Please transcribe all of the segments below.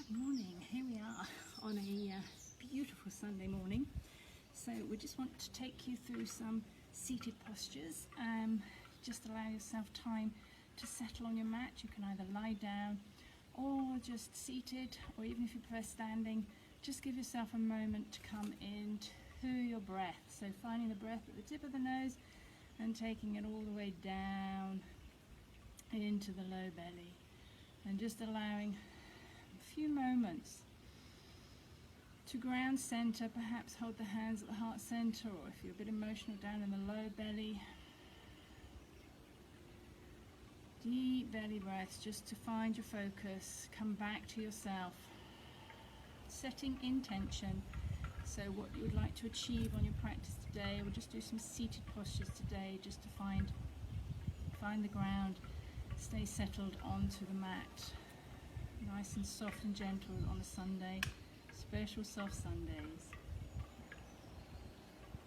Good morning. Here we are on a beautiful Sunday morning. So we just want to take you through some seated postures. Just allow yourself time to settle on your mat. You can either lie down or just seated, or even if you prefer standing, just give yourself a moment to come into your breath. So finding the breath at the tip of the nose and taking it all the way down into the low belly, and just allowing a few moments to ground center. Perhaps hold the hands at the heart center, or if you're a bit emotional, down in the low belly. Deep belly breaths just to find your focus. Come back to yourself, setting intention. So what you would like to achieve on your practice today. We'll just do some seated postures today just to find the ground. Stay settled onto the mat. Nice and soft and gentle on a Sunday. Special soft Sundays.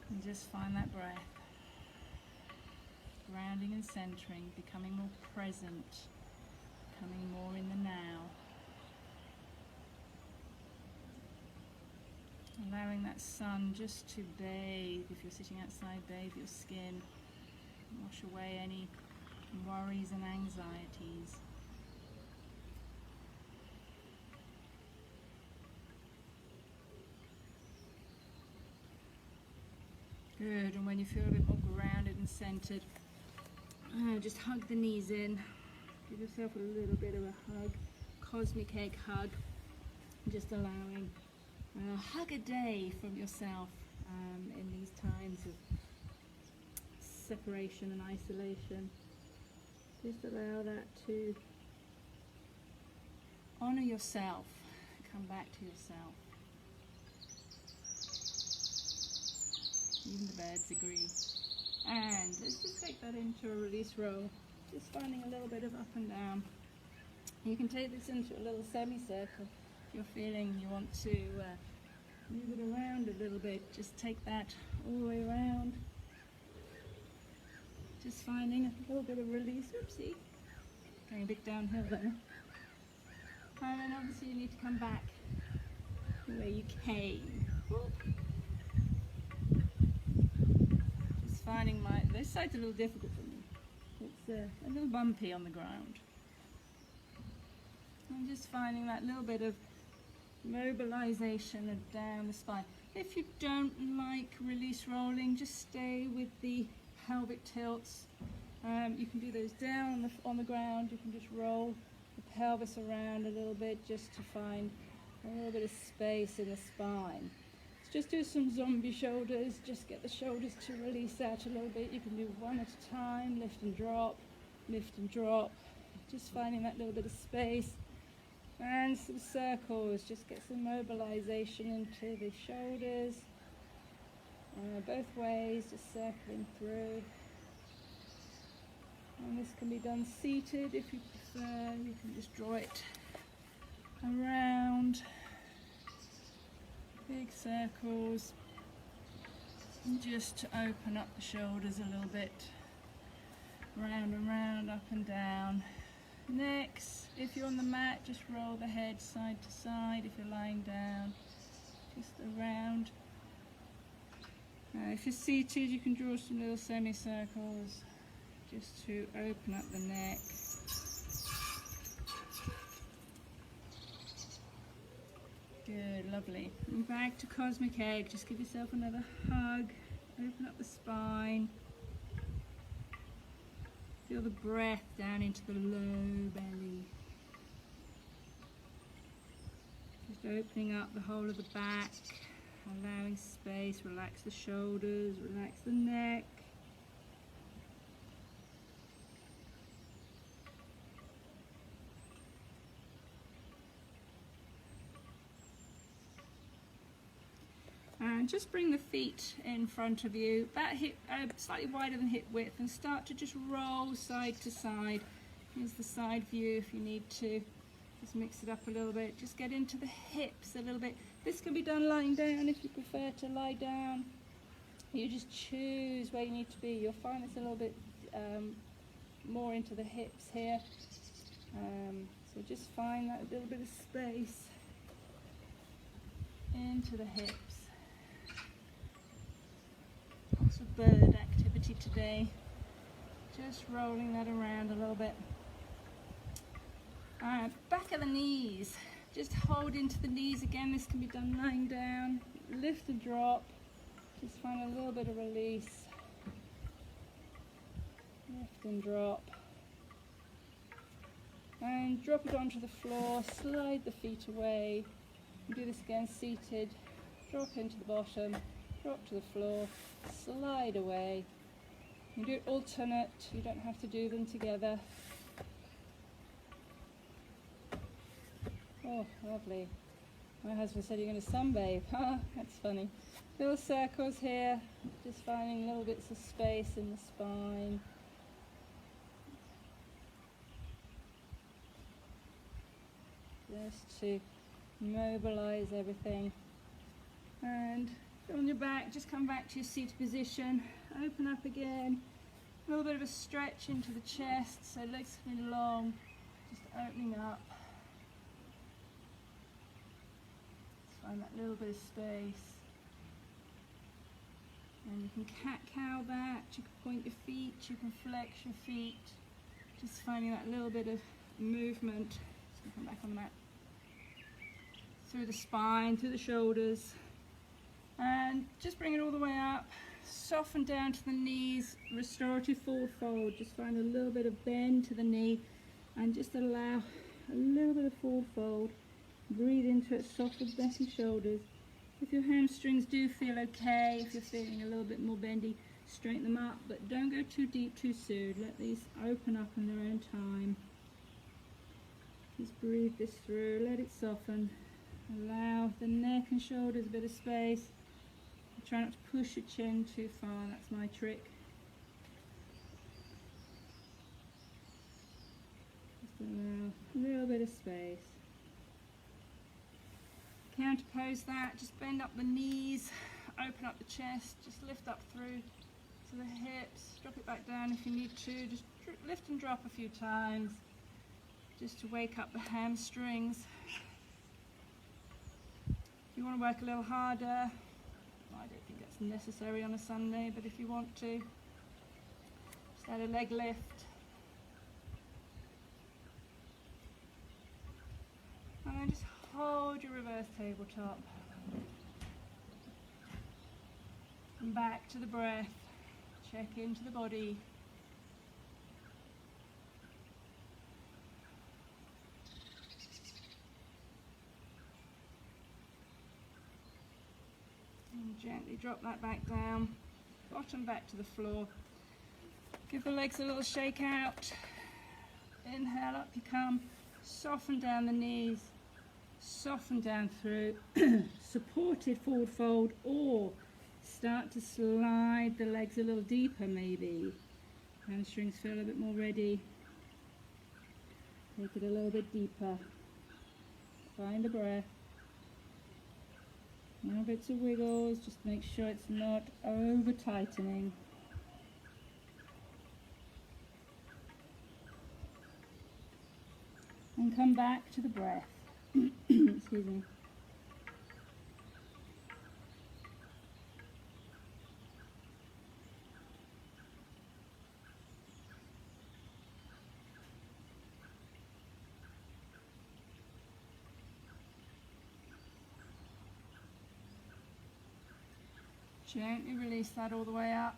And just find that breath. Grounding and centering, becoming more present, becoming more in the now. Allowing that sun just to bathe, if you're sitting outside, bathe your skin. Wash away any worries and anxieties. Good, and when you feel a bit more grounded and centered, just hug the knees in. Give yourself a little bit of a hug, cosmic egg hug. Just allowing a hug a day from yourself in these times of separation and isolation. Just allow that to honor yourself, come back to yourself. Even the birds agree. And let's just take that into a release roll. Just finding a little bit of up and down. You can take this into a little semicircle. If you're feeling you want to move it around a little bit, just take that all the way around. Just finding a little bit of release. Oopsie. Going a bit downhill there. And then obviously you need to come back the way you came. Whoop. Just finding this side's a little difficult for me. It's a little bumpy on the ground. I'm just finding that little bit of mobilization of down the spine. If you don't like release rolling, just stay with the pelvic tilts. You can do those down on the ground. You can just roll the pelvis around a little bit just to find a little bit of space in the spine. Just do some zombie shoulders. Just get the shoulders to release out a little bit. You can do one at a time. Lift and drop, lift and drop. Just finding that little bit of space. And some circles. Just get some mobilization into the shoulders. Both ways, just circling through. And this can be done seated if you prefer. You can just draw it around. Big circles. And just to open up the shoulders a little bit. Round and round, up and down. Next, if you're on the mat, just roll the head side to side. If you're lying down, just around. If you're seated, you can draw some little semicircles just to open up the neck. Good, lovely. And back to cosmic egg. Just give yourself another hug. Open up the spine. Feel the breath down into the low belly. Just opening up the whole of the back. Allowing space, relax the shoulders, relax the neck. And just bring the feet in front of you, about hip, slightly wider than hip width, and start to just roll side to side. Here's the side view if you need to. Just mix it up a little bit. Just get into the hips a little bit. This can be done lying down if you prefer to lie down. You just choose where you need to be. You'll find this a little bit more into the hips here. So just find that little bit of space into the hips. Lots of bird activity today. Just rolling that around a little bit. Alright, back of the knees. Just hold into the knees again. This can be done lying down. Lift and drop. Just find a little bit of release. Lift and drop. And drop it onto the floor. Slide the feet away. And do this again seated. Drop into the bottom. Drop to the floor. Slide away. You do it alternate. You don't have to do them together. Oh, lovely. My husband said you're going to sunbathe. That's funny. Little circles here, just finding little bits of space in the spine. Just to mobilize everything. And on your back, just come back to your seated position. Open up again. A little bit of a stretch into the chest, so legs can be long. Just opening up. Find that little bit of space. And you can cat-cow that, you can point your feet, you can flex your feet. Just finding that little bit of movement. Just come back on the mat. Through the spine, through the shoulders. And just bring it all the way up. Soften down to the knees, restorative forward fold. Just find a little bit of bend to the knee and just allow a little bit of forward fold. Breathe into it, soften the back and shoulders. If your hamstrings do feel okay, if you're feeling a little bit more bendy, straighten them up, but don't go too deep too soon. Let these open up in their own time. Just breathe this through, let it soften. Allow the neck and shoulders a bit of space. Try not to push your chin too far, that's my trick. Just allow a little bit of space. Counterpose that, just bend up the knees, open up the chest, just lift up through to the hips, drop it back down if you need to, just lift and drop a few times, just to wake up the hamstrings. If you want to work a little harder, I don't think that's necessary on a Sunday, but if you want to, just add a leg lift. And then just hold your reverse tabletop. And back to the breath. Check into the body. And gently drop that back down. Bottom back to the floor. Give the legs a little shake out. Inhale, up you come. Soften down the knees. Soften down through, supported forward fold, or start to slide the legs a little deeper maybe. Hamstrings feel a bit more ready. Take it a little bit deeper. Find the breath. Now bits of wiggles, just make sure it's not over tightening. And come back to the breath. Excuse me. Gently release that all the way up.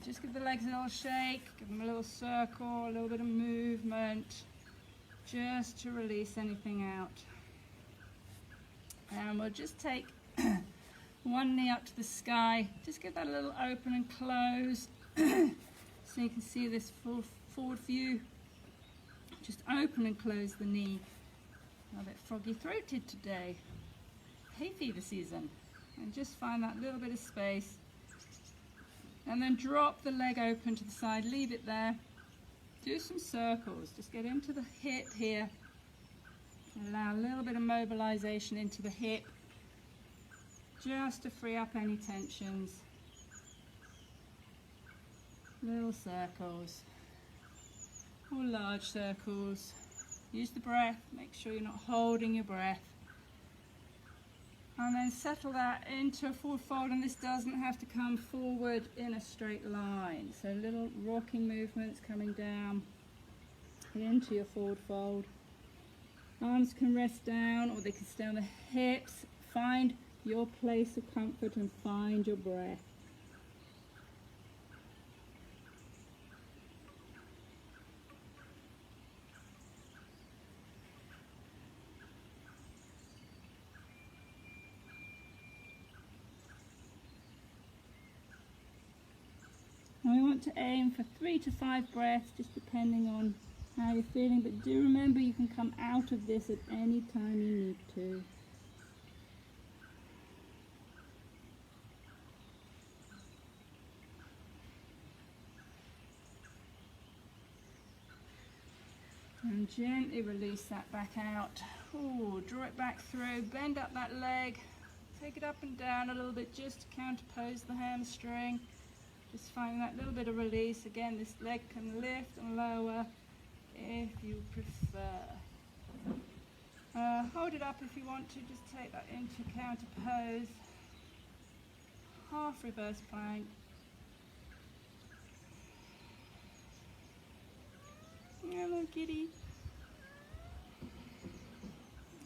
Just give the legs a little shake, give them a little circle, a little bit of movement, just to release anything out. And we'll just take one knee up to the sky. Just give that a little open and close so you can see this full forward view. Just open and close the knee. I'm a bit froggy-throated today. Hay fever season. And just find that little bit of space. And then drop the leg open to the side. Leave it there. Do some circles. Just get into the hip here. Allow a little bit of mobilization into the hip, just to free up any tensions. Little circles, or large circles. Use the breath, make sure you're not holding your breath. And then settle that into a forward fold, and this doesn't have to come forward in a straight line. So little rocking movements coming down into your forward fold. Arms can rest down or they can stay on the hips. Find your place of comfort and find your breath. And we want to aim for 3 to 5 breaths, just depending on how you're feeling. But do remember, you can come out of this at any time you need to. And gently release that back out. Ooh, draw it back through, bend up that leg, take it up and down a little bit just to counterpose the hamstring. Just find that little bit of release. Again, this leg can lift and lower if you prefer. Hold it up if you want to, just take that into counter pose. Half reverse plank. Yeah, little kitty.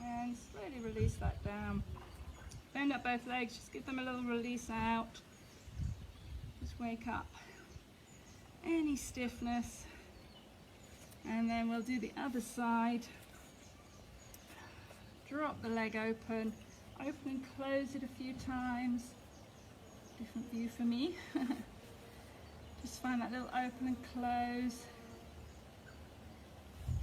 And slowly release that down. Bend up both legs, just give them a little release out. Just wake up any stiffness. And then we'll do the other side. Drop the leg open, open and close it a few times. Different view for me. Just find that little open and close.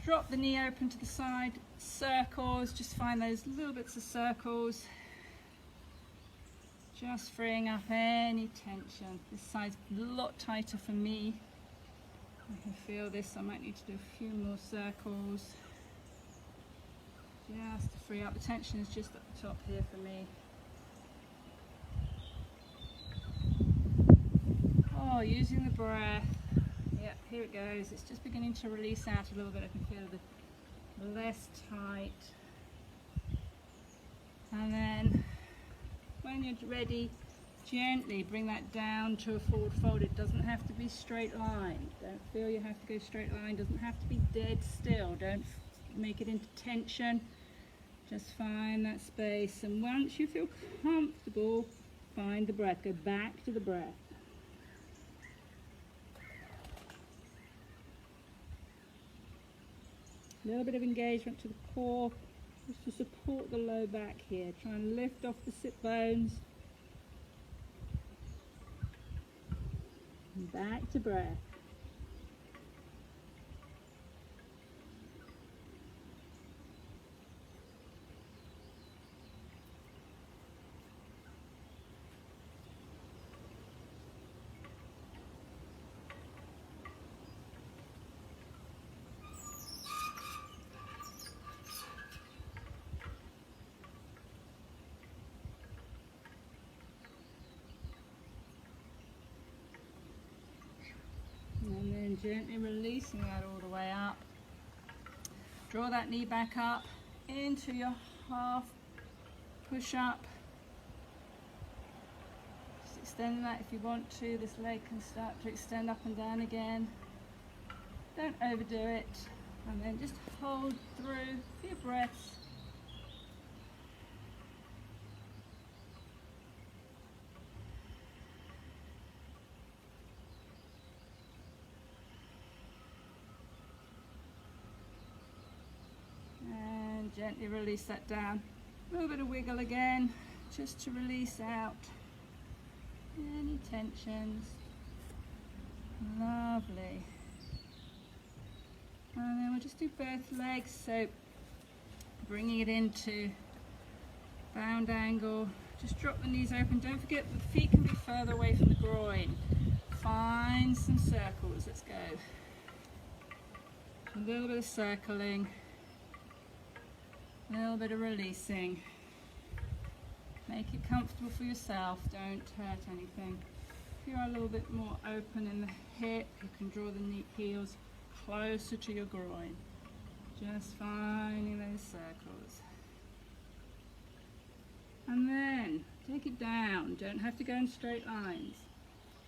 Drop the knee open to the side, circles, just find those little bits of circles. Just freeing up any tension. This side's a lot tighter for me. I can feel this, I might need to do a few more circles. Just to free up, the tension is just at the top here for me. Oh, using the breath. Yep, here it goes. It's just beginning to release out a little bit. I can feel the less tight. And then when you're ready, gently bring that down to a forward fold. It doesn't have to be straight line. Don't feel you have to go straight line. Doesn't have to be dead still. Don't make it into tension. Just find that space. And once you feel comfortable, find the breath. Go back to the breath. A little bit of engagement to the core, just to support the low back here. Try and lift off the sit bones. And back to breath. And then gently releasing that all the way up. Draw that knee back up into your half push up. Just extend that if you want to. This leg can start to extend up and down again. Don't overdo it. And then just hold through a few breaths. Gently release that down. A little bit of wiggle again, just to release out any tensions. Lovely. And then we'll just do both legs, so bringing it into bound angle. Just drop the knees open. Don't forget the feet can be further away from the groin. Find some circles. Let's go. A little bit of circling. A little bit of releasing. Make it comfortable for yourself. Don't hurt anything. If you're a little bit more open in the hip, you can draw the knee heels closer to your groin. Just finding those circles. And then take it down. Don't have to go in straight lines.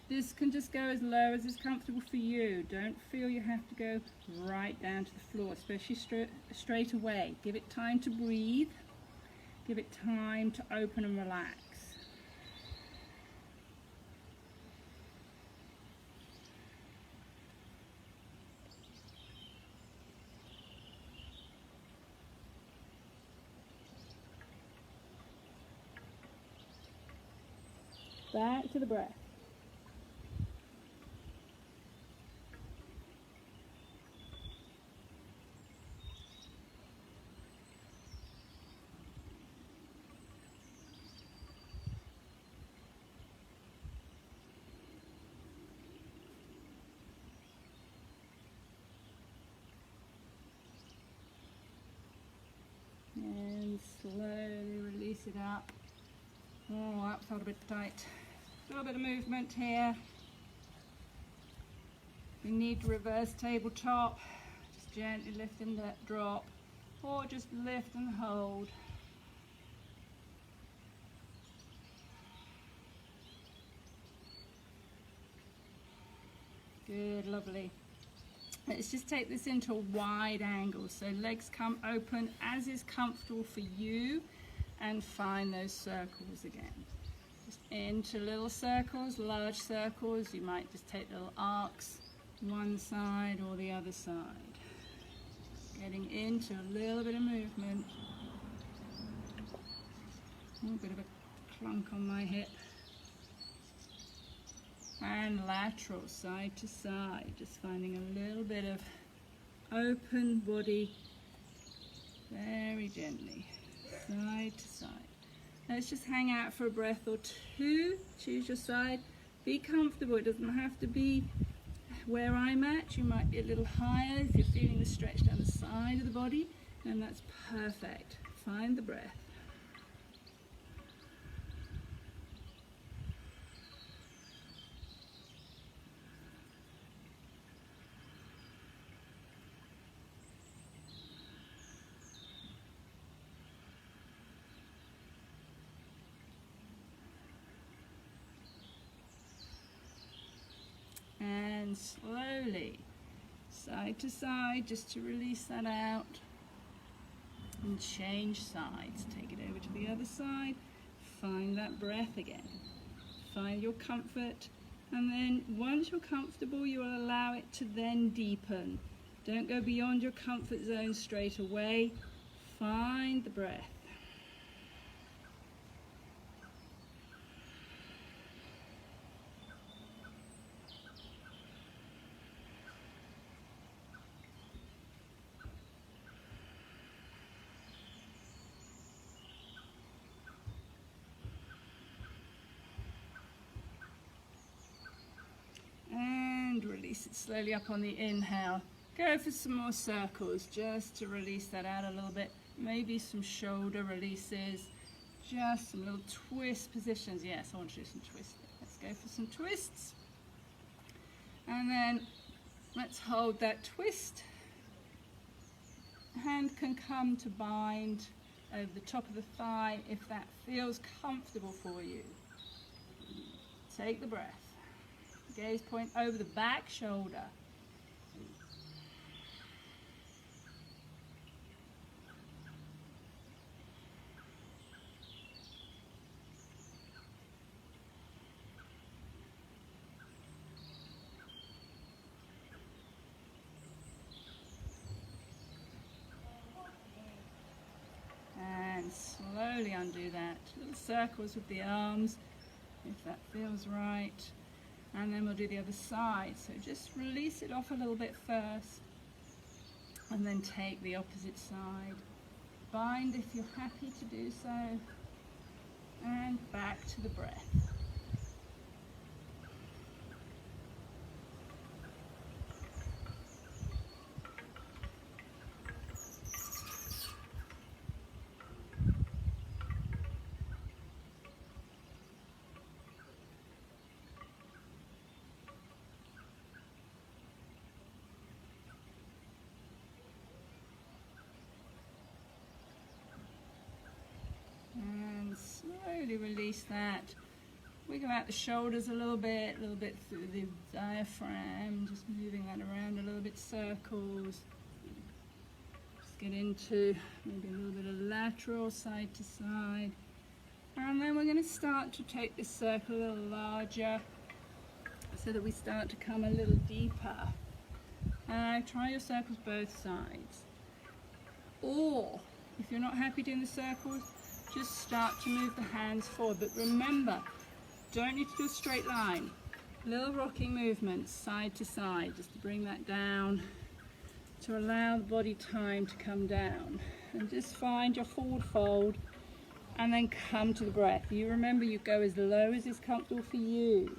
This can just go as low as is comfortable for you. Don't feel you have to go right down to the floor, especially straight away. Give it time to breathe. Give it time to open and relax. Back to the breath. And slowly release it up. Oh, that felt a bit tight. A little bit of movement here. We need to reverse tabletop. Just gently lift and let drop, or just lift and hold. Good, lovely. Let's just take this into a wide angle, so legs come open as is comfortable for you, and find those circles again. Just into little circles, large circles. You might just take little arcs, one side or the other side. Getting into a little bit of movement. A little bit of a clunk on my hip. And lateral, side to side, just finding a little bit of open body, very gently, side to side. Let's just hang out for a breath or two. Choose your side. Be comfortable. It doesn't have to be where I'm at. You might be a little higher if you're feeling the stretch down the side of the body, and that's perfect. Find the breath. And slowly, side to side, just to release that out. And change sides. Take it over to the other side. Find that breath again. Find your comfort. And then once you're comfortable, you will allow it to then deepen. Don't go beyond your comfort zone straight away. Find the breath. Release it slowly up on the inhale. Go for some more circles just to release that out a little bit. Maybe some shoulder releases, just some little twist positions. Yes, I want to do some twists. Let's go for some twists. And then let's hold that twist. Hand can come to bind over the top of the thigh if that feels comfortable for you. Take the breath. Gaze point over the back shoulder. And slowly undo that. Little circles with the arms, if that feels right. And then we'll do the other side. So just release it off a little bit first. And then take the opposite side. Bind if you're happy to do so. And back to the breath. And slowly release that. Wiggle out the shoulders a little bit through the diaphragm, just moving that around a little bit, circles. Just get into maybe a little bit of lateral, side to side. And then we're going to start to take this circle a little larger so that we start to come a little deeper. Try your circles both sides. Or, if you're not happy doing the circles, just start to move the hands forward. But remember, don't need to do a straight line. Little rocking movements, side to side, just to bring that down, to allow the body time to come down. And just find your forward fold, and then come to the breath. You remember, you go as low as is comfortable for you.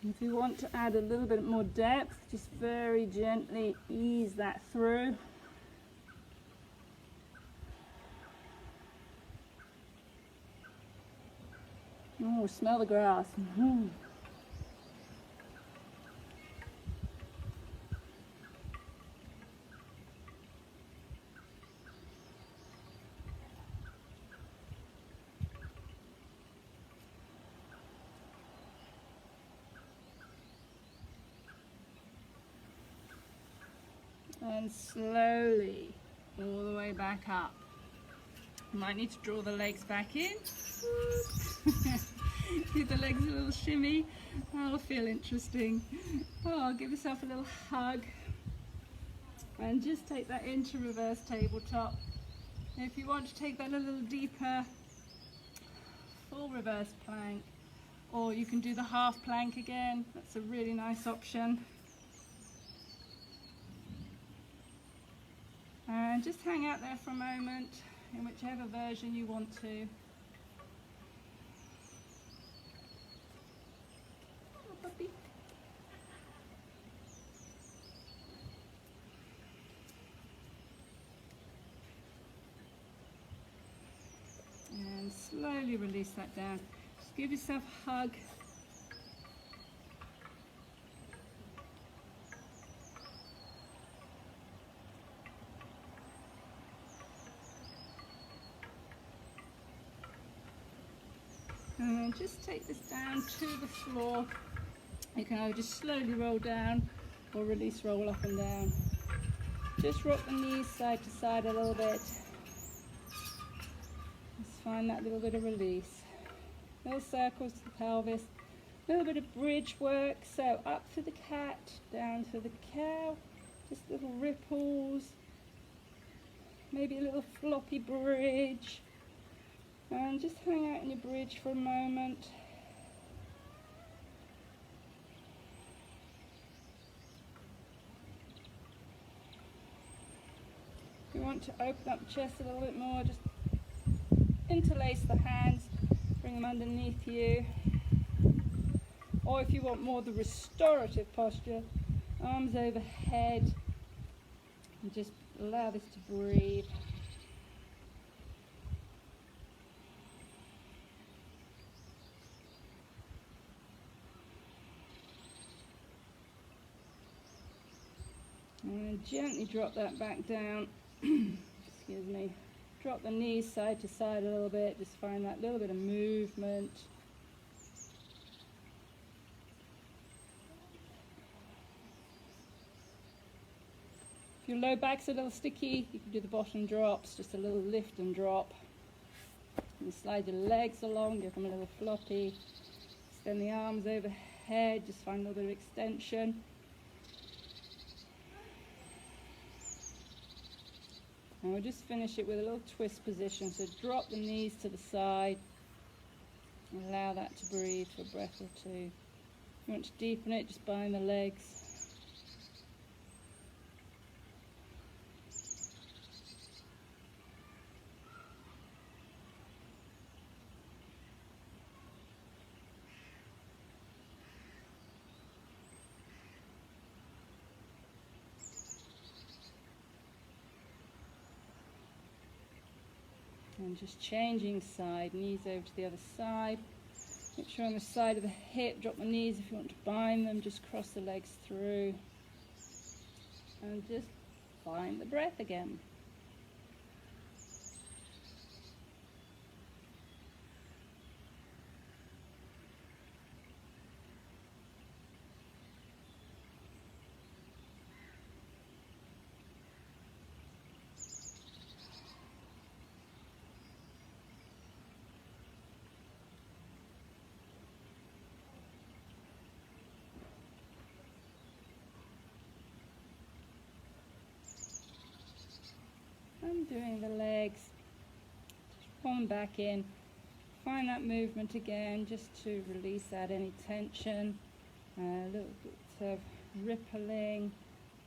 If you want to add a little bit more depth, just very gently ease that through. Oh, smell the grass. Mm-hmm. And slowly, all the way back up. You might need to draw the legs back in. Give the legs a little shimmy. That'll feel interesting. Oh, give yourself a little hug. And just take that into reverse tabletop. And if you want to take that a little deeper, full reverse plank. Or you can do the half plank again. That's a really nice option. And just hang out there for a moment in whichever version you want to. Oh, puppy. And slowly release that down. Just give yourself a hug. And then just take this down to the floor. You can either just slowly roll down or release, roll up and down. Just rock the knees side to side a little bit. Just find that little bit of release. Little circles to the pelvis. A little bit of bridge work. So up for the cat, down for the cow. Just little ripples. Maybe a little floppy bridge. And just hang out in your bridge for a moment. If you want to open up the chest a little bit more, just interlace the hands, bring them underneath you. Or if you want more the restorative posture, arms overhead, and just allow this to breathe. And gently drop that back down. Excuse me. Drop the knees side to side a little bit. Just find that little bit of movement. If your low back's a little sticky, you can do the bottom drops, just a little lift and drop. And slide your legs along, give them a little floppy. Extend the arms overhead, just find a little bit of extension. And we'll just finish it with a little twist position. So drop the knees to the side. And allow that to breathe for a breath or two. If you want to deepen it, just bind the legs. And just changing side, knees over to the other side. Make sure on the side of the hip, drop the knees if you want to bind them, just cross the legs through and just find the breath again. And doing the legs, pull them back in, find that movement again just to release out any tension, a little bit of rippling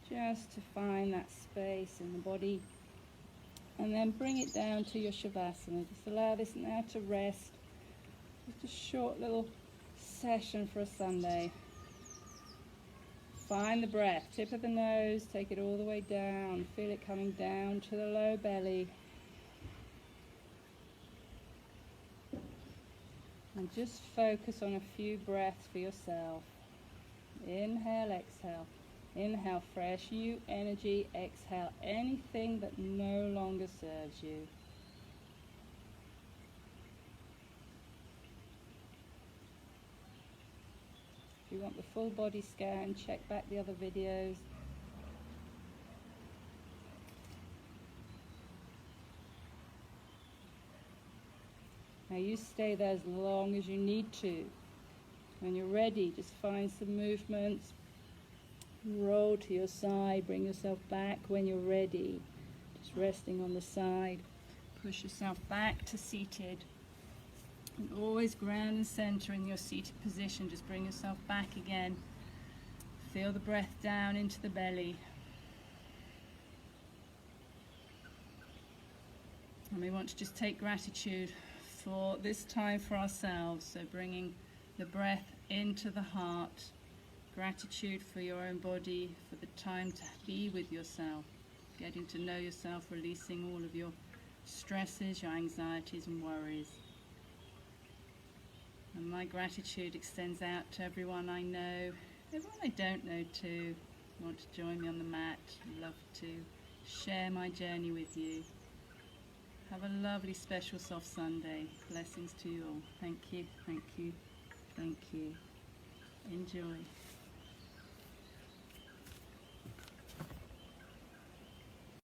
just to find that space in the body, and then bring it down to your Shavasana. Just allow this now to rest, just a short little session for a Sunday. Find the breath, tip of the nose, take it all the way down, feel it coming down to the low belly. And just focus on a few breaths for yourself. Inhale, exhale. Inhale, fresh you energy. Exhale, anything that no longer serves you. If you want the full body scan, check back the other videos. Now you stay there as long as you need to. When you're ready, just find some movements. Roll to your side, bring yourself back when you're ready. Just resting on the side. Push yourself back to seated. And always ground and center in your seated position. Just bring yourself back again. Feel the breath down into the belly. And we want to just take gratitude for this time for ourselves. So bringing the breath into the heart. Gratitude for your own body, for the time to be with yourself. Getting to know yourself, releasing all of your stresses, your anxieties and worries. And my gratitude extends out to everyone I know, everyone I don't know too. Want to join me on the mat, love to share my journey with you. Have a lovely special soft Sunday. Blessings to you all. Thank you, thank you, thank you. Enjoy.